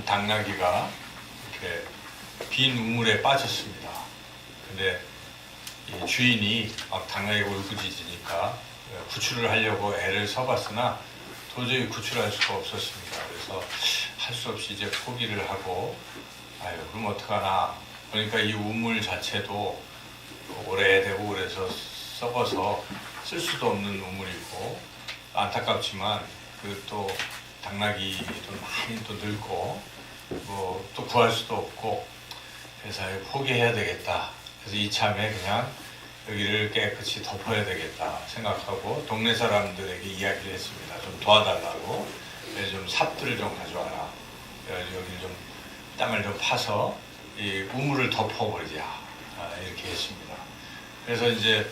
당나귀가 이렇게 빈 우물에 빠졌습니다. 근데 이 주인이 막 당나귀가 울부짖으니까 구출을 하려고 애를 써봤으나 도저히 구출할 수가 없었습니다. 그래서 할 수 없이 이제 포기를 하고, 아유, 그럼 어떡하나. 그러니까 이 우물 자체도 오래되고 그래서 썩어서 쓸 수도 없는 우물이고, 안타깝지만 그 또 당나귀도 많이 또 늙고 뭐 또 구할 수도 없고, 그래서 포기해야 되겠다. 그래서 이참에 그냥 여기를 깨끗이 덮어야 되겠다 생각하고 동네 사람들에게 이야기를 했습니다. 좀 도와달라고. 그래서 좀 삽들을 좀 가져와라. 그래서 여기 좀 땅을 좀 파서 이 우물을 덮어버리자. 이렇게 했습니다. 그래서 이제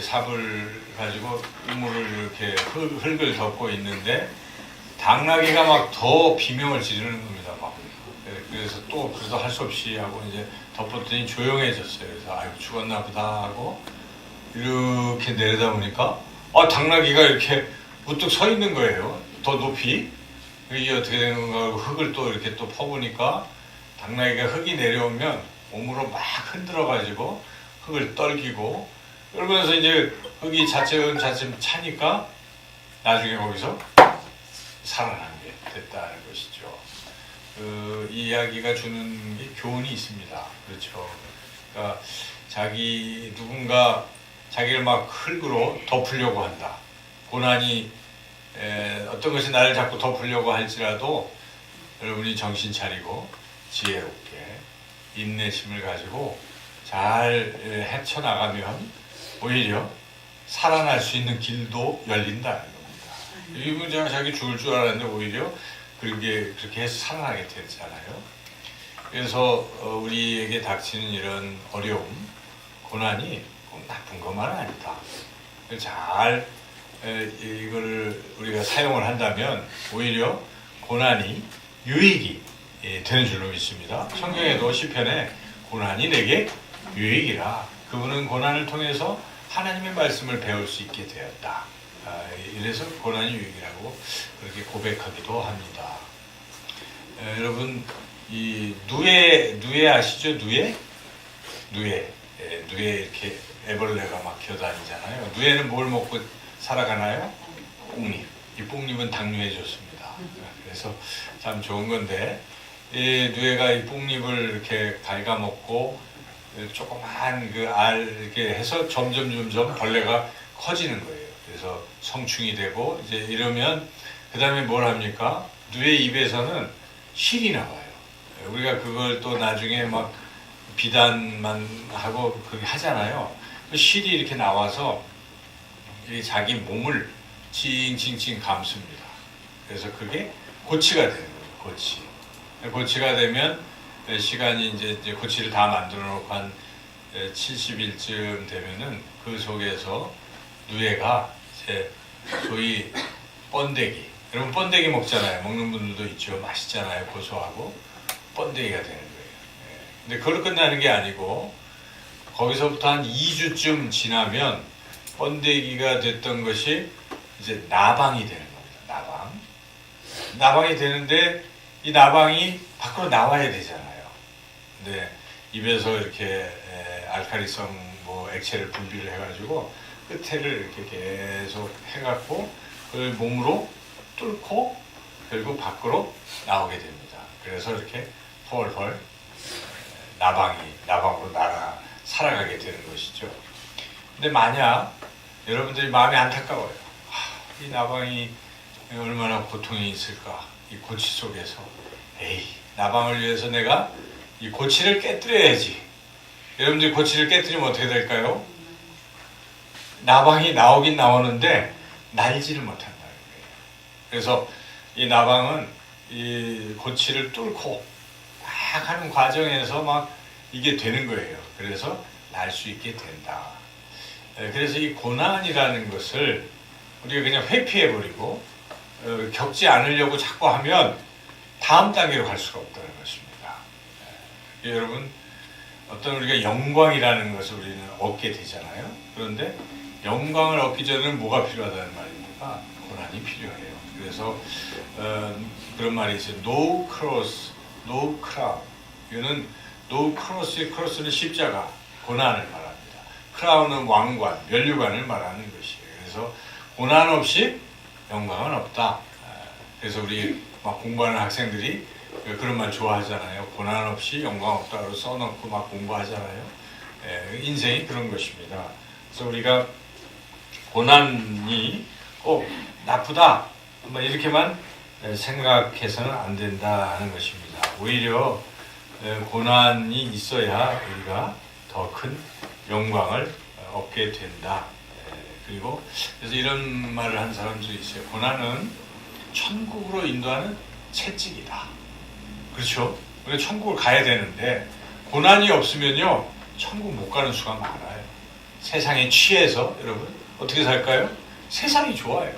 삽을 가지고 우물을 이렇게 흙을 덮고 있는데 당나귀가 막 더 비명을 지르는 겁니다. 막. 그래서 또 그래도 할 수 없이 하고 이제 덮었더니 조용해졌어요. 그래서 아이고 죽었나 보다 하고 이렇게 내려다보니까 당나귀가 이렇게 우뚝 서 있는 거예요. 더 높이. 이게 어떻게 되는 건가 하고 흙을 또 이렇게 또 퍼보니까 당나귀가 흙이 내려오면 몸으로 막 흔들어가지고 흙을 떨기고 그러면서 이제 흙이 차츰 차니까 나중에 거기서 살아난 게 됐다는 것이죠. 이 이야기가 주는 게 교훈이 있습니다. 그렇죠. 그러니까 누군가 자기를 막 흙으로 덮으려고 한다. 고난이 어떤 것이 나를 자꾸 덮으려고 할지라도 여러분이 정신 차리고 지혜롭게 인내심을 가지고 잘 헤쳐나가면 오히려 살아날 수 있는 길도 열린다는 겁니다. 이 문제가 자기 죽을 줄 알았는데 오히려 그렇게 해서 살아나게 됐잖아요. 그래서 우리에게 닥치는 이런 어려움, 고난이 꼭 나쁜 것만은 아니다. 잘 이걸 우리가 사용을 한다면 오히려 고난이 유익이 되는 줄로 믿습니다. 성경에도 시편에 고난이 내게 유익이라. 그분은 고난을 통해서 하나님의 말씀을 배울 수 있게 되었다. 이래서 고난이 유익이라고 그렇게 고백하기도 합니다. 여러분 이 누에 아시죠? 누에 이렇게 애벌레가 막 기어다니잖아요. 누에는 뭘 먹고 살아가나요? 뽕잎. 이 뽕잎은 당뇨에 좋습니다. 그래서 참 좋은 건데 이 누에가 이 뽕잎을 이렇게 갉아먹고 조그만 그 알 이렇게 해서 점점 벌레가 커지는 거예요. 그래서 성충이 되고 이제 이러면 그 다음에 뭘 합니까? 누에 입에서는 실이 나와요. 우리가 그걸 또 나중에 막 비단만 하고 그렇게 하잖아요. 실이 이렇게 나와서 자기 몸을 칭칭칭 감습니다. 그래서 그게 고치가 되는 거예요. 고치가 되면 시간이 이제 고치를 다 만들어 놓고 한 70일쯤 되면은 그 속에서 누에가 이제 소위 번데기. 여러분 번데기 먹잖아요. 먹는 분들도 있죠. 맛있잖아요. 고소하고 번데기가 되는 거예요. 근데 그걸로 끝나는 게 아니고 거기서부터 한 2주쯤 지나면 번데기가 됐던 것이 이제 나방이 되는 겁니다. 나방이 되는데 이 나방이 밖으로 나와야 되잖아요. 근데 입에서 이렇게 알칼리성 뭐 액체를 분비를 해가지고 끝에를 이렇게 계속 해갖고 그걸 몸으로 뚫고 결국 밖으로 나오게 됩니다. 그래서 이렇게 펄펄 나방으로 살아가게 되는 것이죠. 근데 만약 여러분들이 마음이 안타까워요. 이 나방이 얼마나 고통이 있을까? 이 고치 속에서. 나방을 위해서 내가 이 고치를 깨뜨려야지. 여러분들이 고치를 깨뜨리면 어떻게 될까요? 나방이 나오긴 나오는데 날지를 못한다는 거예요. 그래서 이 나방은 이 고치를 뚫고 막 하는 과정에서 막 이게 되는 거예요. 그래서 날 수 있게 된다. 그래서 이 고난이라는 것을 우리가 그냥 회피해버리고 겪지 않으려고 자꾸 하면 다음 단계로 갈 수가 없다는 것입니다. 여러분 어떤 우리가 영광이라는 것을 우리는 얻게 되잖아요. 그런데 영광을 얻기 전에는 뭐가 필요하다는 말입니까? 고난이 고난이 필요해요. 그래서 그런 말이 있어요. No cross, no crown. 이거는 no cross의 cross는 십자가, 고난을 말합니다. 크라운은 왕관, 면류관을 말하는 것이에요. 그래서 고난 없이 영광은 없다. 그래서 우리 막 공부하는 학생들이 그런 말 좋아하잖아요. 고난 없이 영광 없다고 써놓고 막 공부하잖아요. 인생이 그런 것입니다. 그래서 우리가 고난이 꼭 나쁘다 이렇게만 생각해서는 안 된다 하는 것입니다. 오히려 고난이 있어야 우리가 더 큰 영광을 얻게 된다. 그리고 그래서 이런 말을 한 사람도 있어요. 고난은 천국으로 인도하는 채찍이다. 그렇죠? 우리가 천국을 가야 되는데 고난이 없으면요 천국 못 가는 수가 많아요. 세상에 취해서 여러분 어떻게 살까요? 세상이 좋아요.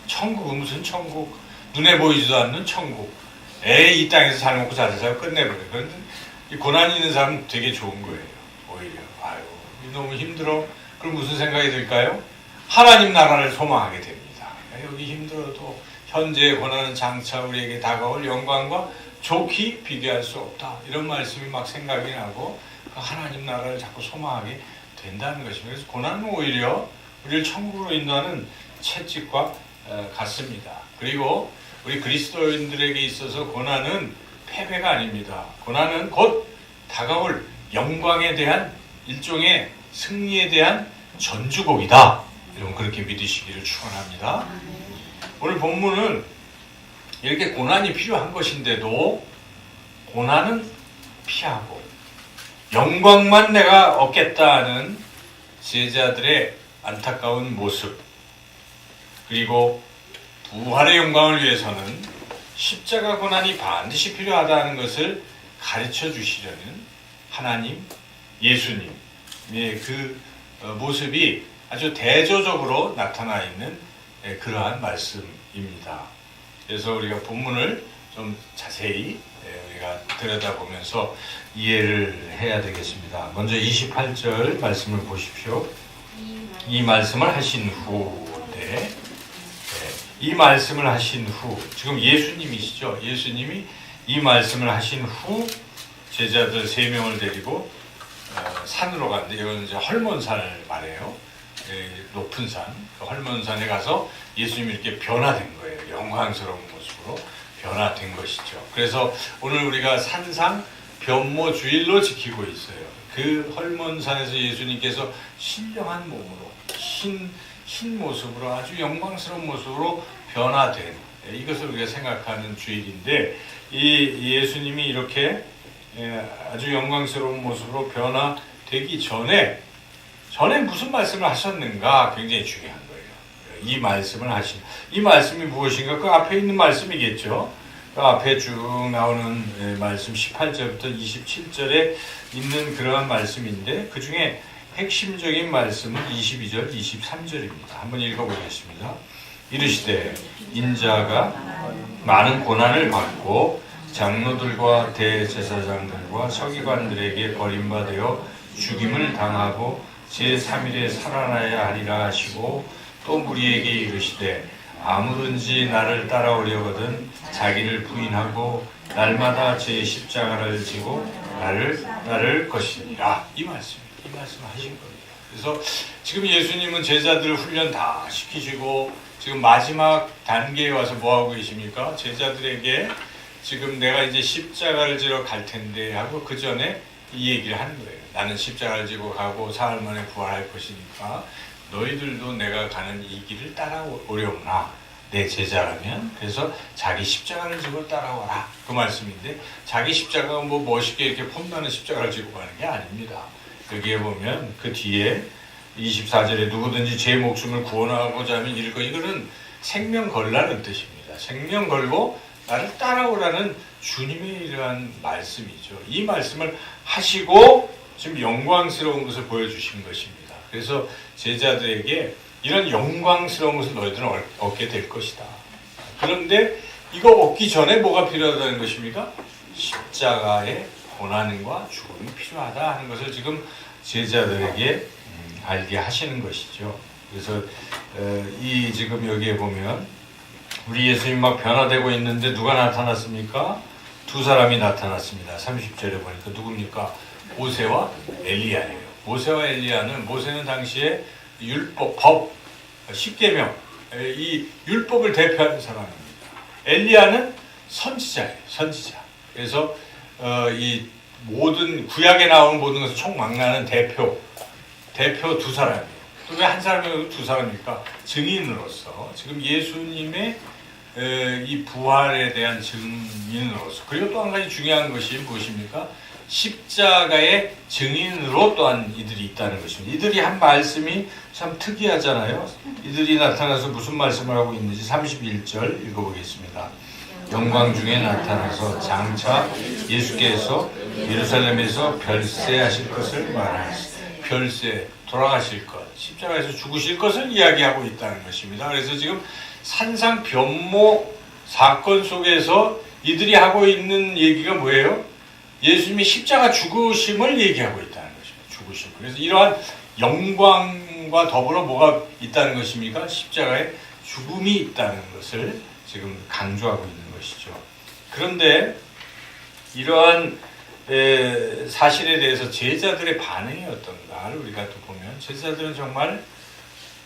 천국은 무슨 천국? 눈에 보이지도 않는 천국. 에이 이 땅에서 잘 먹고 잘 살고 끝내버려요. 그런데 이 고난이 있는 사람은 되게 좋은 거예요. 오히려 아유 너무 힘들어. 그럼 무슨 생각이 들까요? 하나님 나라를 소망하게 됩니다. 여기 힘들어도 현재의 고난은 장차 우리에게 다가올 영광과 좋게 비교할 수 없다. 이런 말씀이 막 생각이 나고 하나님 나라를 자꾸 소망하게 된다는 것입니다. 그래서 고난은 오히려 우리를 천국으로 인도하는 채찍과 같습니다. 그리고 우리 그리스도인들에게 있어서 고난은 패배가 아닙니다. 고난은 곧 다가올 영광에 대한 일종의 승리에 대한 전주곡이다. 여러분 그렇게 믿으시기를 축원합니다. 오늘 본문은 이렇게 고난이 필요한 것인데도 고난은 피하고 영광만 내가 얻겠다는 제자들의 안타까운 모습, 그리고 부활의 영광을 위해서는 십자가 고난이 반드시 필요하다는 것을 가르쳐 주시려는 하나님, 예수님의 그 모습이 아주 대조적으로 나타나 있는 그러한 말씀입니다. 그래서 우리가 본문을 좀 자세히 우리가 들여다보면서 이해를 해야 되겠습니다. 먼저 28절 말씀을 보십시오. 이 말씀을 하신 후, 이 말씀을 하신 후, 지금 예수님이시죠. 예수님이 이 말씀을 하신 후 제자들 3명을 데리고 산으로 갔는데 이건 이제 헐몬산을 말해요. 높은 산, 그 헐몬산에 가서 예수님이 이렇게 변화된 거예요. 영광스러운 모습으로 변화된 것이죠. 그래서 오늘 우리가 산상 변모주일로 지키고 있어요. 그 헐몬산에서 예수님께서 신령한 몸으로 흰 모습으로 아주 영광스러운 모습으로 변화된 이것을 우리가 생각하는 주일인데 이 예수님이 이렇게 아주 영광스러운 모습으로 변화되기 전에 무슨 말씀을 하셨는가 굉장히 중요한 거예요. 이 말씀을 이 말씀이 무엇인가? 그 앞에 있는 말씀이겠죠. 그 앞에 쭉 나오는 말씀 18절부터 27절에 있는 그러한 말씀인데 그 중에 핵심적인 말씀은 22절, 23절입니다. 한번 읽어보겠습니다. 이르시되 인자가 많은 고난을 받고 장로들과 대제사장들과 서기관들에게 버림받아 죽임을 당하고 제3일에 살아나야 하리라 하시고 또 무리에게 이르시되 아무든지 나를 따라오려거든 자기를 부인하고 날마다 제 십자가를 지고 나를 따를 것이니라. 이 말씀 하신 거예요. 그래서 지금 예수님은 제자들 훈련 다 시키시고 지금 마지막 단계에 와서 뭐 하고 계십니까? 제자들에게 지금 내가 이제 십자가를 지러 갈 텐데 하고 그 전에 이 얘기를 하는 거예요. 나는 십자가를 지고 가고 사흘 만에 부활할 것이니까 너희들도 내가 가는 이 길을 따라오려구나. 내 제자라면. 그래서 자기 십자가를 지고 따라와라. 그 말씀인데 자기 십자가가 뭐 멋있게 이렇게 폼나는 십자가를 지고 가는 게 아닙니다. 여기에 보면 그 뒤에 24절에 누구든지 제 목숨을 구원하고자 하면 이럴 거. 이거는 생명 걸라는 뜻입니다. 생명 걸고 나를 따라오라는 주님의 이러한 말씀이죠. 이 말씀을 하시고 지금 영광스러운 것을 보여주신 것입니다. 그래서 제자들에게 이런 영광스러운 것을 너희들은 얻게 될 것이다. 그런데 이거 얻기 전에 뭐가 필요하다는 것입니까? 십자가의 고난과 죽음이 필요하다 하는 것을 지금 제자들에게 알게 하시는 것이죠. 그래서 이 지금 여기에 보면 우리 예수님 막 변화되고 있는데 누가 나타났습니까? 두 사람이 나타났습니다. 30절에 보니까 누굽니까? 모세와 엘리야예요. 모세와 엘리야는, 모세는 당시에 율법, 법, 십계명, 이 율법을 대표하는 사람입니다. 엘리야는 선지자예요. 선지자. 그래서 이 모든 구약에 나오는 모든 것을 총망라하는 대표 두 사람이에요. 또 왜 한 사람이 두 사람입니까? 증인으로서, 지금 예수님의 이 부활에 대한 증인으로서, 그리고 또 한 가지 중요한 것이 무엇입니까? 십자가의 증인으로 또한 이들이 있다는 것입니다. 이들이 한 말씀이 참 특이하잖아요. 이들이 나타나서 무슨 말씀을 하고 있는지 31절 읽어보겠습니다. 영광 중에 나타나서 장차 예수께서 예루살렘에서 별세하실 것을 말하시니, 별세, 돌아가실 것, 십자가에서 죽으실 것을 이야기하고 있다는 것입니다. 그래서 지금 산상 변모 사건 속에서 이들이 하고 있는 얘기가 뭐예요? 예수님이 십자가 죽으심을 얘기하고 있다는 것입니다. 죽으심. 그래서 이러한 영광과 더불어 뭐가 있다는 것입니까? 십자가에 죽음이 있다는 것을 지금 강조하고 있는 것이죠. 그런데 이러한 사실에 대해서 제자들의 반응이 어떤가를 우리가 또 보면, 제자들은 정말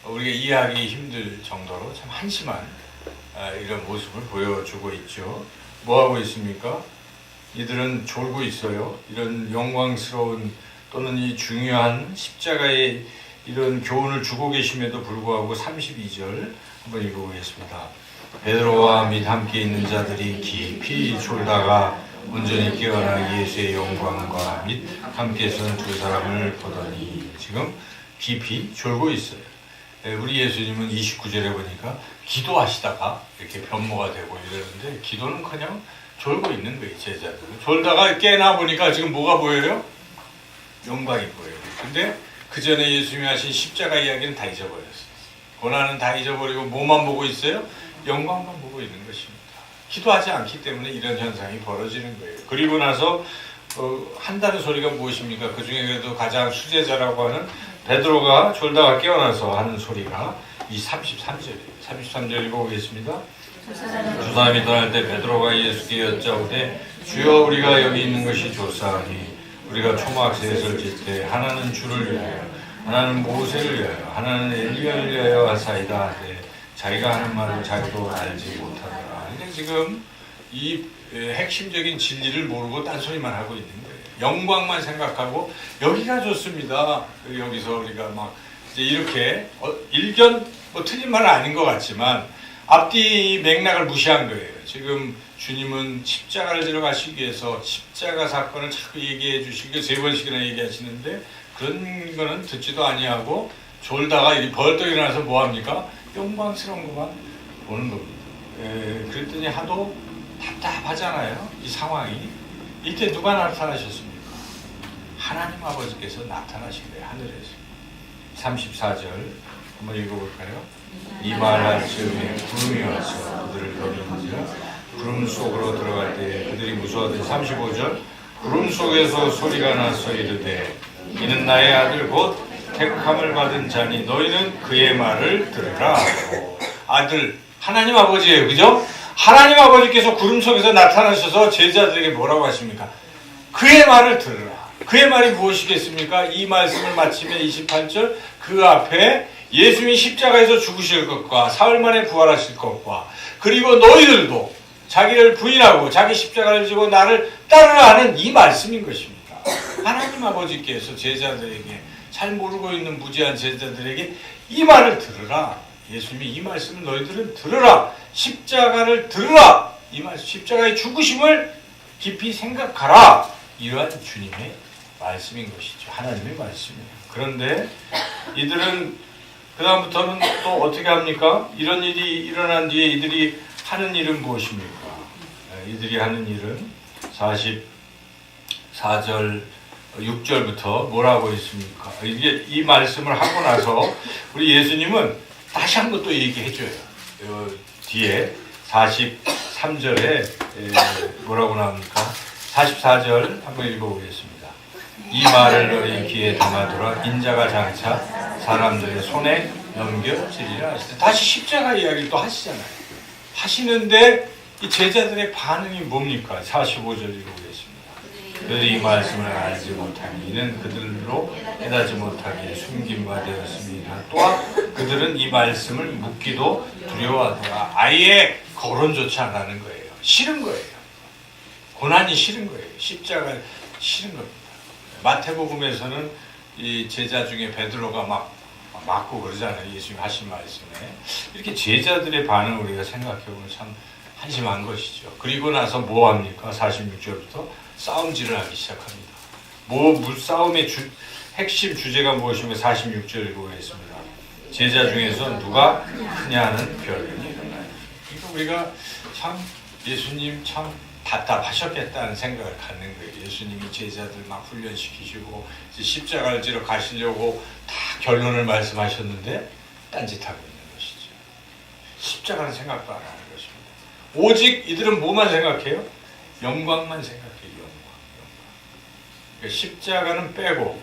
우리가 이해하기 힘들 정도로 참 한심한 이런 모습을 보여주고 있죠. 뭐 하고 있습니까? 이들은 졸고 있어요. 이런 영광스러운 또는 이 중요한 십자가의 이런 교훈을 주고 계심에도 불구하고 32절 한번 읽어보겠습니다. 베드로와 및 함께 있는 자들이 깊이 졸다가 온전히 깨어나 예수의 영광과 및 함께 선 두 사람을 보더니, 지금 깊이 졸고 있어요. 우리 예수님은 29절에 보니까 기도하시다가 이렇게 변모가 되고 이러는데, 기도는커녕 졸고 있는 거예요. 제자들은 졸다가 깨나 보니까 지금 뭐가 보여요? 영광이 보여요. 근데 그 전에 예수님이 하신 십자가 이야기는 다 잊어버렸어요. 고난은 다 잊어버리고 뭐만 보고 있어요? 영광만 보고 있는 것입니다. 기도하지 않기 때문에 이런 현상이 벌어지는 거예요. 그리고 나서 한다는 소리가 무엇입니까? 그 중에 그래도 가장 수제자라고 하는 베드로가 졸다가 깨어나서 하는 소리가 이 33절이에요. 33절 읽어보겠습니다. 두 사람이 떠날 때 베드로가 예수께 여짜오되, 주여, 우리가 여기 있는 것이 좋사오니 우리가 초막셋을 짓되 하나는 주를 위하여, 하나는 모세를 위하여, 하나는 엘리야를 위하여 하사이다 하되 자기가 하는 말을 자기도 알지 못하더라. 근데 지금 이 핵심적인 진리를 모르고 딴소리만 하고 있는 거예요. 영광만 생각하고 여기가 좋습니다. 여기서 우리가 막 이제 이렇게 일견 뭐 틀린 말은 아닌 것 같지만 앞뒤 맥락을 무시한 거예요. 지금 주님은 십자가를 들어가시기 위해서 십자가 사건을 자꾸 얘기해 주시고 3번씩이나 얘기하시는데, 그런 거는 듣지도 아니하고 졸다가 벌떡 일어나서 뭐합니까? 영광스러운 것만 보는 겁니다. 그랬더니 하도 답답하잖아요. 이 상황이. 이때 누가 나타나셨습니까? 하나님 아버지께서 나타나신 거예요. 하늘에서. 34절 한번 읽어볼까요? 이 말할 즈음에 구름이 와서 그들을 덮는지라 구름 속으로 들어갈 때 그들이 무서워하더니, 35절 구름 속에서 소리가 나서 이르되, 이는 나의 아들 곧 택함을 받은 자니 너희는 그의 말을 들으라. 아들, 하나님 아버지예요. 그죠? 하나님 아버지께서 구름 속에서 나타나셔서 제자들에게 뭐라고 하십니까? 그의 말을 들으라. 그의 말이 무엇이겠습니까? 이 말씀을 마치면 28절 그 앞에 예수님이 십자가에서 죽으실 것과 사흘 만에 부활하실 것과, 그리고 너희들도 자기를 부인하고 자기 십자가를 지고 나를 따르라 하는 이 말씀인 것입니다. 하나님 아버지께서 제자들에게, 잘 모르고 있는 무지한 제자들에게 이 말을 들으라. 예수님이 이 말씀을 너희들은 들으라. 십자가를 들으라. 이 말씀, 십자가의 죽으심을 깊이 생각하라. 이러한 주님의 말씀인 것이죠. 하나님의 말씀이에요. 그런데 이들은 그 다음부터는 또 어떻게 합니까? 이런 일이 일어난 뒤에 이들이 하는 일은 무엇입니까? 이들이 하는 일은 44절 6절부터 뭐라고 있습니까? 이게 이 말씀을 하고 나서 우리 예수님은 다시 한 번 또 얘기해줘요. 뒤에 43절에 뭐라고 나옵니까? 44절 한번 읽어보겠습니다. 이 말을 너희 귀에 담아두라. 인자가 장차 사람들의 손에 넘겨지리라 하시되, 다시 십자가 이야기를 또 하시잖아요. 하시는데 이 제자들의 반응이 뭡니까? 45절 읽어보겠습니다. 그들이 이 말씀을 알지 못하니 이는 그들로 깨닫지 못하기에 숨김바 되었습니다. 또한 그들은 이 말씀을 묻기도 두려워하더라. 아예 거론조차 안 하는 거예요. 싫은 거예요. 고난이 싫은 거예요. 십자가 싫은 겁니다. 마태복음에서는 이 제자 중에 베드로가 막 맞고 그러잖아요. 예수님 하신 말씀에. 이렇게 제자들의 반응을 우리가 생각해보면 참 한심한 것이죠. 그리고 나서 뭐 합니까? 46절부터 싸움질을 하기 시작합니다. 싸움의 핵심 주제가 무엇이며 46절 읽어보겠습니다. 제자 중에서 누가 크냐는 변론이 일어나요. 그러니까 우리가 참 예수님 참 답답하셨겠다는 생각을 갖는 거예요. 예수님이 제자들 막 훈련시키시고 이제 십자가를 지러 가시려고 다 결론을 말씀하셨는데 딴짓하고 있는 것이죠. 십자가는 생각도 안 하는 것입니다. 오직 이들은 뭐만 생각해요? 영광만 생각해요. 그러니까 십자가는 빼고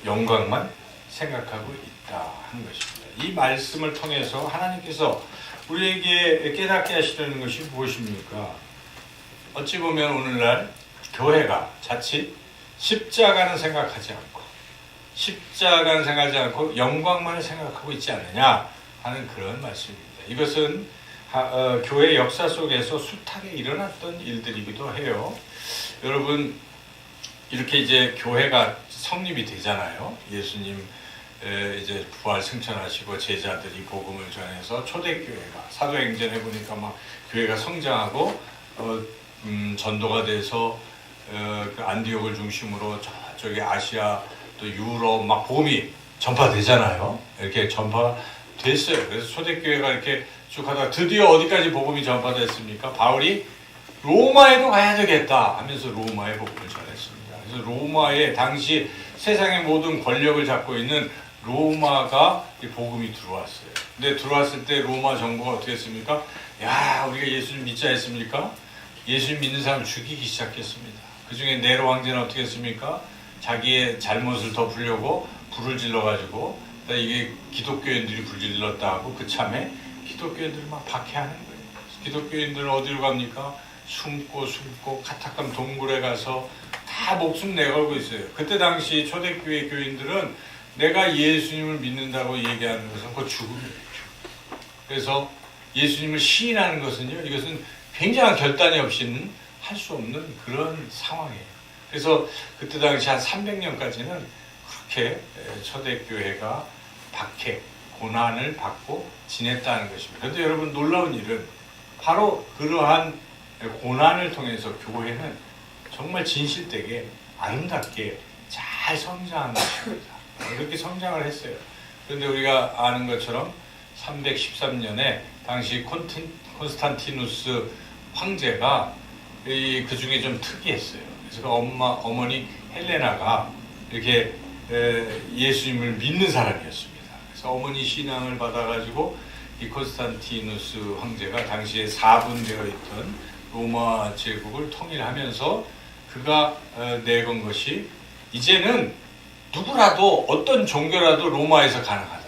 영광만 생각하고 있다 하는 것입니다. 이 말씀을 통해서 하나님께서 우리에게 깨닫게 하시려는 것이 무엇입니까? 어찌 보면 오늘날 교회가 자칫 십자가는 생각하지 않고 영광만을 생각하고 있지 않느냐 하는 그런 말씀입니다. 이것은 교회 역사 속에서 숱하게 일어났던 일들이기도 해요. 여러분 이렇게 이제 교회가 성립이 되잖아요. 예수님 이제 부활 승천하시고 제자들이 복음을 전해서 초대교회가 사도행전에 보니까 막 교회가 성장하고 전도가 돼서 그 안디옥을 중심으로 저쪽에 아시아 또 유럽 막 복음이 전파되잖아요. 이렇게 전파됐어요. 그래서 초대교회가 이렇게 쭉 하다가 드디어 어디까지 복음이 전파됐습니까? 바울이 로마에도 가야 되겠다 하면서 로마에 복음을 전했습니다. 그래서 로마에 당시 세상의 모든 권력을 잡고 있는 로마가 복음이 들어왔어요. 근데 들어왔을 때 로마 정부가 어떻게 했습니까? 야, 우리가 예수님 믿자 했습니까? 예수님 믿는 사람을 죽이기 시작했습니다. 그 중에 네로 황제는 어떻게 했습니까? 자기의 잘못을 덮으려고 불을 질러가지고 이게 기독교인들이 불질렀다 하고 그참에 기독교인들을 막 박해하는 거예요. 기독교인들은 어디로 갑니까? 숨고 카타캄 동굴에 가서 다 목숨 내걸고 있어요. 그때 당시 초대교회 교인들은 내가 예수님을 믿는다고 얘기하는 것은 그 죽음이에요. 그래서 예수님을 시인하는 것은요, 이것은 굉장한 결단이 없이는 할 수 없는 그런 상황이에요. 그래서 그때 당시 한 300년까지는 그렇게 초대교회가 박해, 고난을 받고 지냈다는 것입니다. 그런데 여러분 놀라운 일은 바로 그러한 고난을 통해서 교회는 정말 진실되게 아름답게 잘 성장한 것입니다. 그렇게 성장을 했어요. 그런데 우리가 아는 것처럼 313년에 당시 콘스탄티누스 황제가 그 중에 좀 특이했어요. 그래서 그 어머니 헬레나가 이렇게 예수님을 믿는 사람이었습니다. 그래서 어머니 신앙을 받아가지고 이 콘스탄티누스 황제가 당시에 4분되어 있던 로마 제국을 통일하면서 그가 내건 것이 이제는 누구라도 어떤 종교라도 로마에서 가능하다.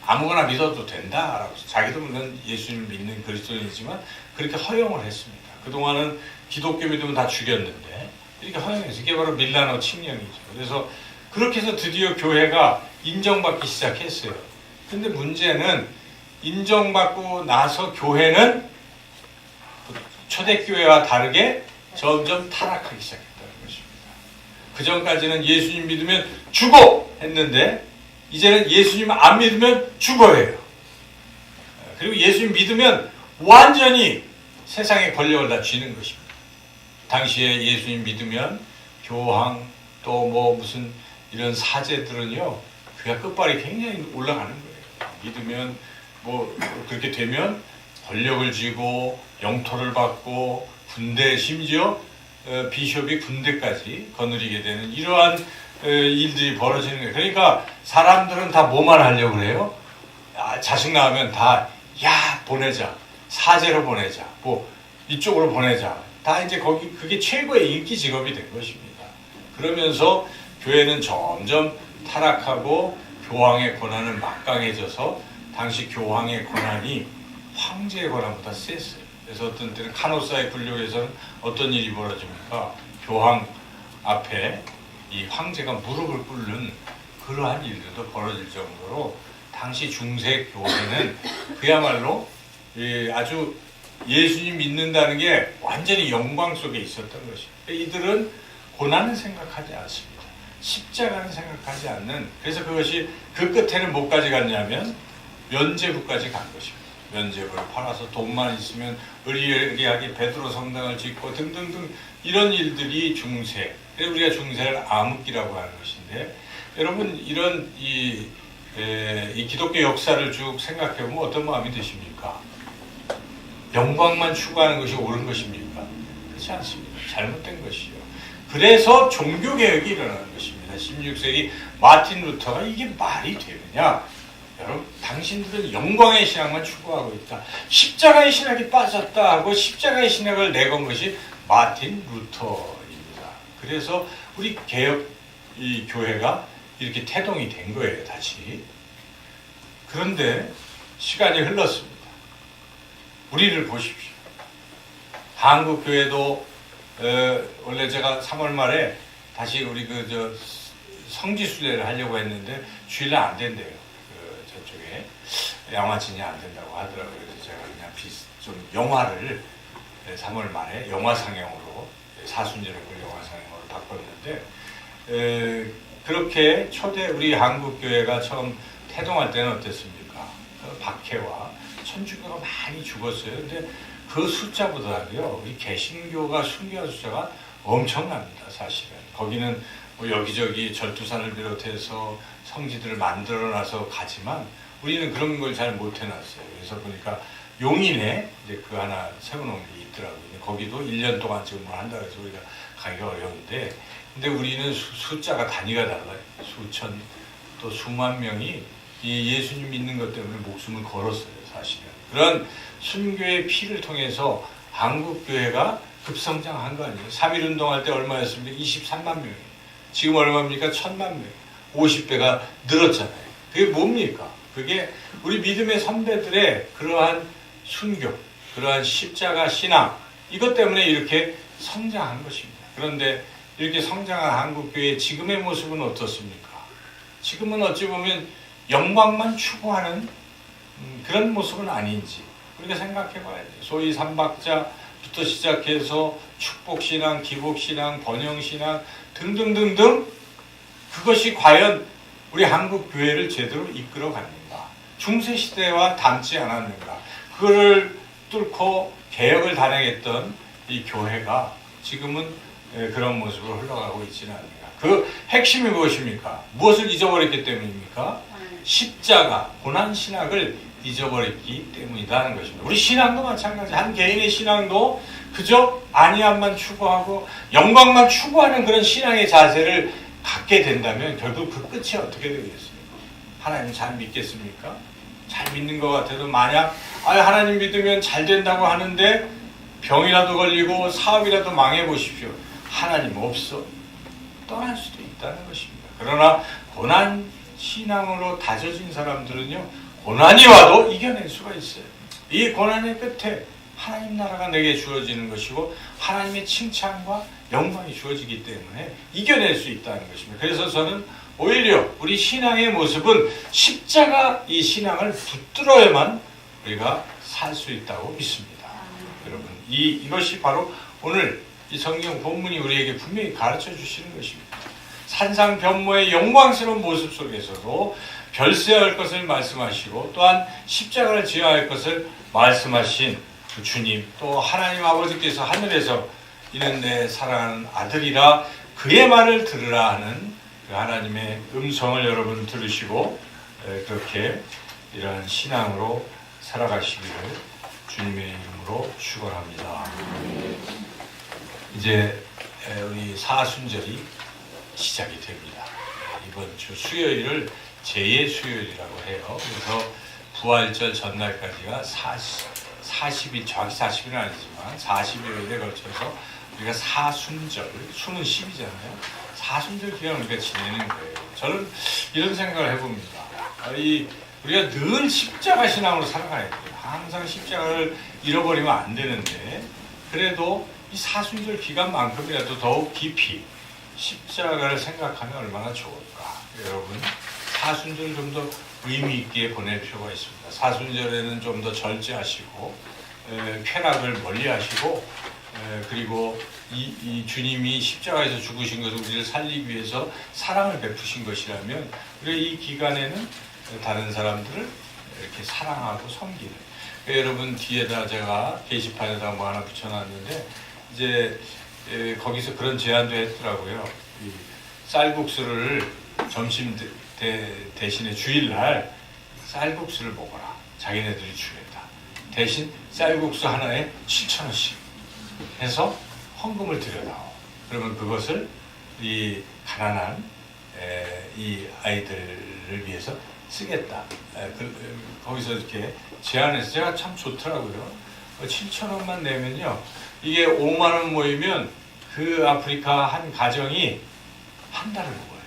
아무거나 믿어도 된다라고. 자기도 물론 예수님을 믿는 그리스도인이지만 그렇게 허용을 했습니다. 그동안은 기독교 믿으면 다 죽였는데 이렇게 허용해서 이게 바로 밀라노 칙령이죠. 그래서 그렇게 해서 드디어 교회가 인정받기 시작했어요. 근데 문제는 인정받고 나서 교회는 초대교회와 다르게 점점 타락하기 시작했다는 것입니다. 그 전까지는 예수님 믿으면 죽어! 했는데 이제는 예수님 안 믿으면 죽어예요. 그리고 예수님 믿으면 완전히 세상의 권력을 다 쥐는 것입니다. 당시에 예수님 믿으면 교황 또 뭐 무슨 이런 사제들은요, 그가 끝발이 굉장히 올라가는 거예요. 믿으면 뭐 그렇게 되면 권력을 쥐고 영토를 받고 군대, 심지어 비숍이 군대까지 거느리게 되는 이러한 일들이 벌어지는 거예요. 그러니까 사람들은 다 뭐만 하려고 그래요? 자식 낳으면 다 보내자, 사제로 보내자, 뭐 이쪽으로 보내자. 다 이제 그게 최고의 인기 직업이 된 것입니다. 그러면서 교회는 점점 타락하고 교황의 권한은 막강해져서 당시 교황의 권한이 황제의 권한보다 셌어요. 그래서 어떤 때는 카노사의 굴욕에서는 어떤 일이 벌어집니까? 교황 앞에 이 황제가 무릎을 꿇는 그러한 일들도 벌어질 정도로 당시 중세 교회는 그야말로 아주 예수님 믿는다는 게 완전히 영광 속에 있었던 것입니다. 이들은 고난을 생각하지 않습니다. 십자가는 생각하지 않는, 그래서 그것이 그 끝에는 뭐까지 갔냐면 면죄부까지 간 것입니다. 면죄부를 팔아서 돈만 있으면 의리하게 베드로 성당을 짓고 등등등 이런 일들이 중세, 그래서 우리가 중세를 암흑기라고 하는 것인데, 여러분 이런 이 기독교 역사를 쭉 생각해보면 어떤 마음이 드십니까? 영광만 추구하는 것이 옳은 것입니까? 그렇지 않습니다. 잘못된 것이요. 그래서 종교개혁이 일어나는 것입니다. 16세기 마틴 루터가 이게 말이 되느냐? 여러분, 당신들은 영광의 신앙만 추구하고 있다. 십자가의 신학이 빠졌다 하고 십자가의 신학을 내건 것이 마틴 루터입니다. 그래서 우리 개혁 이 교회가 이렇게 태동이 된 거예요, 다시. 그런데 시간이 흘렀습니다. 우리를 보십시오. 한국 교회도 원래 제가 3월 말에 다시 우리 성지순례를 하려고 했는데 주일날 안 된대요. 저쪽에 양화진이 안 된다고 하더라고요. 그래서 제가 그냥 좀 영화를 3월 말에 영화 상영으로 사순절을 영화 상영으로 바꿨는데 그렇게 초대 우리 한국 교회가 처음 태동할 때는 어땠습니까? 박해와 천주교가 많이 죽었어요. 근데 그 숫자보다도요, 우리 개신교가 순교한 숫자가 엄청납니다, 사실은. 거기는 뭐 여기저기 절두산을 비롯해서 성지들을 만들어놔서 가지만 우리는 그런 걸 잘 못 해놨어요. 그래서 보니까 용인에 이제 그 하나 세워놓은 게 있더라고요. 거기도 1년 동안 지금 뭐 한다고 해서 우리가 가기가 어려운데, 근데 우리는 숫자가 단위가 달라요. 수천 또 수만 명이 이 예수님 믿는 것 때문에 목숨을 걸었어요, 사실은. 그런 순교의 피를 통해서 한국교회가 급성장한 거 아니에요? 3.1운동 할 때 얼마였습니까? 23만 명이에요. 지금 얼마입니까? 1,000만 명. 50배가 늘었잖아요. 그게 뭡니까? 그게 우리 믿음의 선배들의 그러한 순교, 그러한 십자가 신앙, 이것 때문에 이렇게 성장한 것입니다. 그런데 이렇게 성장한 한국교회의 지금의 모습은 어떻습니까? 지금은 어찌 보면 영광만 추구하는 그런 모습은 아닌지 우리가 생각해 봐야 돼요. 소위 삼박자부터 시작해서 축복신앙, 기복신앙, 번영신앙 등등등등, 그것이 과연 우리 한국 교회를 제대로 이끌어 갔는가? 중세시대와 닮지 않았는가? 그거를 뚫고 개혁을 단행했던 이 교회가 지금은 그런 모습으로 흘러가고 있지는 않는가? 그 핵심이 무엇입니까? 무엇을 잊어버렸기 때문입니까? 십자가, 고난신학을 잊어버렸기 때문이라는 것입니다. 우리 신앙도 마찬가지. 한 개인의 신앙도 그저 안위함만 추구하고 영광만 추구하는 그런 신앙의 자세를 갖게 된다면 결국 그 끝이 어떻게 되겠습니까? 하나님 잘 믿겠습니까? 잘 믿는 것 같아도 만약 하나님 믿으면 잘 된다고 하는데 병이라도 걸리고 사업이라도 망해보십시오. 하나님 없어. 떠날 수도 있다는 것입니다. 그러나 고난 신앙으로 다져진 사람들은요, 고난이 와도 이겨낼 수가 있어요. 이 고난의 끝에 하나님 나라가 내게 주어지는 것이고 하나님의 칭찬과 영광이 주어지기 때문에 이겨낼 수 있다는 것입니다. 그래서 저는 오히려 우리 신앙의 모습은 십자가 이 신앙을 붙들어야만 우리가 살 수 있다고 믿습니다. 여러분, 이것이 바로 오늘 이 성경 본문이 우리에게 분명히 가르쳐 주시는 것입니다. 산상변모의 영광스러운 모습 속에서도 별세할 것을 말씀하시고 또한 십자가를 지어야 할 것을 말씀하신 그 주님, 또 하나님 아버지께서 하늘에서 이는 내 사랑하는 아들이라 그의 말을 들으라 하는 그 하나님의 음성을 여러분 들으시고 그렇게 이러한 신앙으로 살아가시기를 주님의 이름으로 축원합니다. 이제 우리 사순절이 시작이 됩니다. 이번 주 수요일을 제2의 수요일이라고 해요. 그래서 부활절 전날까지가 40일, 정확히 40일은 아니지만 40여일에 걸쳐서 우리가 사순절, 수는 10이잖아요. 사순절 기간을 우리가 지내는 거예요. 저는 이런 생각을 해봅니다. 우리가 늘 십자가 신앙으로 살아가야 돼요. 항상 십자가를 잃어버리면 안 되는데 그래도 이 사순절 기간만큼이라도 더욱 깊이 십자가를 생각하면 얼마나 좋을까. 여러분 사순절 좀 더 의미 있게 보낼 필요가 있습니다. 사순절에는 좀 더 절제하시고 쾌락을 멀리하시고 그리고 이 주님이 십자가에서 죽으신 것을 우리를 살리기 위해서 사랑을 베푸신 것이라면 우리 이 기간에는 다른 사람들을 이렇게 사랑하고 섬기는. 여러분 뒤에다 제가 게시판에다 뭐 하나 붙여놨는데 이제 거기서 그런 제안도 했더라고요. 이 쌀국수를 점심 대신에 주일날 쌀국수를 먹어라. 자기네들이 주겠다. 대신 쌀국수 하나에 7,000원씩 해서 헌금을 들여다오. 그러면 그것을 이 가난한 이 아이들을 위해서 쓰겠다. 거기서 이렇게 제안해서 제가 참 좋더라고요. 7,000원만 내면요. 이게 5만 원 모이면 그 아프리카 한 가정이 한 달을 먹어요.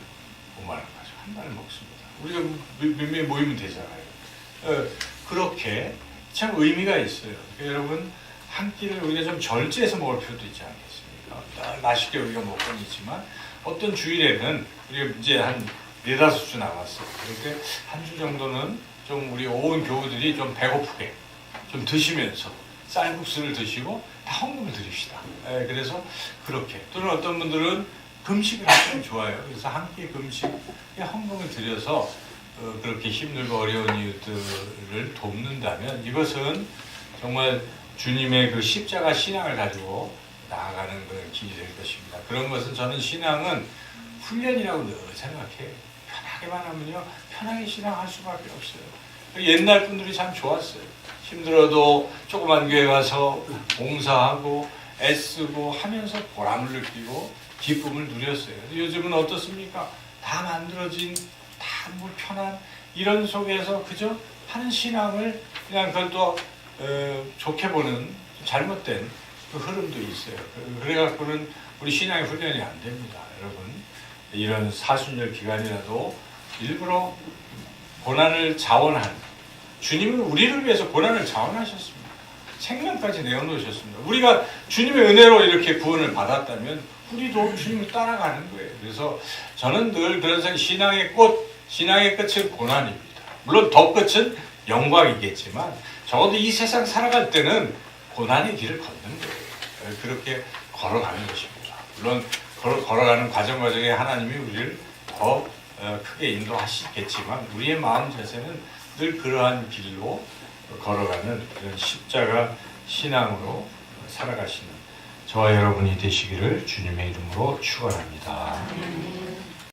5만 원 가지고 한 달을 먹습니다. 우리가 몇 명 모이면 되잖아요. 그렇게 참 의미가 있어요. 그러니까 여러분 한 끼를 우리가 좀 절제해서 먹을 필요도 있지 않겠습니까? 맛있게 우리가 먹곤이지만 어떤 주일에는 우리가 이제 한 4-5주 남았어요. 그렇게 한 주 정도는 좀 우리 온 교우들이 좀 배고프게 좀 드시면서 쌀국수를 드시고 다 헌금을 드립시다. 그래서 그렇게 또는 어떤 분들은 금식을 하시면 좋아요. 그래서 한 끼 금식에 헌금을 드려서 그렇게 힘들고 어려운 이웃들을 돕는다면 이것은 정말 주님의 그 십자가 신앙을 가지고 나아가는 그런 길이 될 것입니다. 그런 것은 저는 신앙은 훈련이라고 늘 생각해요. 편하게만 하면요, 편하게 신앙할 수밖에 없어요. 옛날 분들이 참 좋았어요. 힘들어도 조그만 교회 가서 봉사하고 애쓰고 하면서 보람을 느끼고 기쁨을 누렸어요. 요즘은 어떻습니까? 다 만들어진 다 뭐 편한 이런 속에서 그저 하는 신앙을 그냥 그걸 또 좋게 보는 잘못된 그 흐름도 있어요. 그래갖고는 우리 신앙의 훈련이 안 됩니다. 여러분 이런 사순절 기간이라도 일부러 고난을 자원한 주님은 우리를 위해서 고난을 자원하셨습니다. 생명까지 내어놓으셨습니다. 우리가 주님의 은혜로 이렇게 구원을 받았다면 우리도 주님을 따라가는 거예요. 그래서 저는 늘 그런 생각, 신앙의 꽃, 신앙의 끝은 고난입니다. 물론 더 끝은 영광이겠지만 적어도 이 세상 살아갈 때는 고난의 길을 걷는 거예요. 그렇게 걸어가는 것입니다. 물론 걸어가는 과정에 하나님이 우리를 더 크게 인도하시겠지만 우리의 마음 자세는 늘 그러한 길로 걸어가는 이런 십자가 신앙으로 살아가시는 저와 여러분이 되시기를 주님의 이름으로 축원합니다.